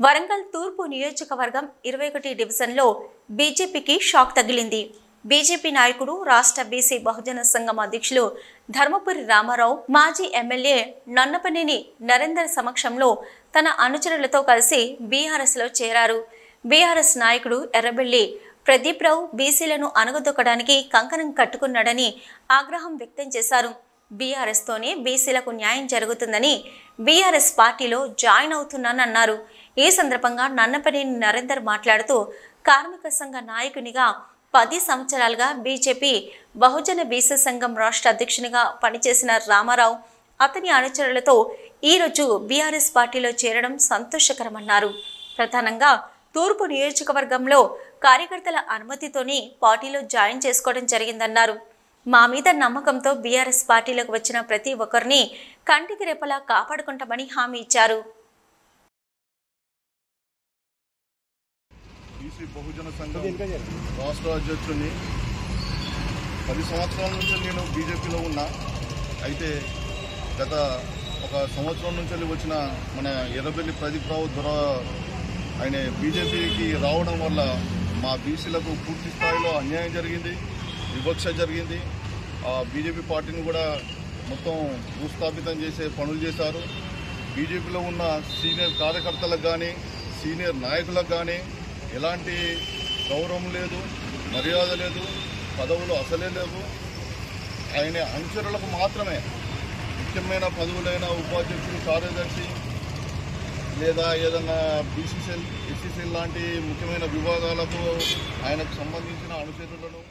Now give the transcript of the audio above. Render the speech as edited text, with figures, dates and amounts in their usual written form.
వరంగల్ తూర్పు నియోజకవర్గం 21 డివిజన్లో బీజేపీకి షాక్ తగిలింది. బీజేపీ నాయకుడు రాష్ట్ర బీసీ బహుజన సంఘం అధ్యక్షులు ధర్మపురి రామారావు మాజీ ఎమ్మెల్యే నన్నపనేని నరేందర్ సమక్షంలో తన అనుచరులతో కలిసి బీఆర్ఎస్లో చేరారు. బీఆర్ఎస్ నాయకుడు ఎర్రబెల్లి ప్రదీప్ రావు బీసీలను అణగదొక్కడానికి కంకణం కట్టుకున్నాడని ఆగ్రహం వ్యక్తం చేశారు. బీఆర్ఎస్ తోనే బీసీలకు న్యాయం జరుగుతుందని బీఆర్ఎస్ పార్టీలో జాయిన్ అవుతున్నానన్నారు. ఈ సందర్భంగా నన్నపనేని నరేందర్ మాట్లాడుతూ కార్మిక సంఘ నాయకునిగా 10 సంవత్సరాలుగా బీజేపీ బహుజన బీసీ సంఘం రాష్ట్ర అధ్యక్షునిగా పనిచేసిన రామారావు అతని అనుచరులతో ఈరోజు బీఆర్ఎస్ పార్టీలో చేరడం సంతోషకరమన్నారు. ప్రధానంగా తూర్పు నియోజకవర్గంలో కార్యకర్తల అనుమతితోనే పార్టీలో జాయిన్ చేసుకోవడం జరిగిందన్నారు. మా మీద నమ్మకంతో బీఆర్ఎస్ పార్టీలోకి వచ్చిన ప్రతి ఒక్కరిని కంటికి రెప్పలా కాపాడుకుంటామని హామీ ఇచ్చారు. బీసీ బహుజన సంఘం రాష్ట్ర అధ్యక్షుడిని 10 సంవత్సరాల నుంచి నేను బీజేపీలో ఉన్నా. అయితే గత 1 సంవత్సరం నుంచి వచ్చిన మన ఎర్రబెల్లి ప్రదీప్ రావు ఆయన బీజేపీకి రావడం వల్ల మా బీసీలకు పూర్తి స్థాయిలో అన్యాయం జరిగింది, వివక్ష జరిగింది. బీజేపీ పార్టీని కూడా మొత్తం భూస్థాపితం చేసే పనులు చేశారు. బీజేపీలో ఉన్న సీనియర్ కార్యకర్తలకు కానీ సీనియర్ నాయకులకు కానీ ఎలాంటి గౌరవం లేదు, మర్యాద లేదు, పదవులు అసలే లేవు. ఆయన అనుచరులకు మాత్రమే ముఖ్యమైన పదవులైన ఉపాధ్యక్షుడు, కార్యదర్శి లేదా ఏదన్నా బీసీసీఎల్, ఎస్సీసీఎల్ లాంటి ముఖ్యమైన విభాగాలకు ఆయనకు సంబంధించిన అనుచరులను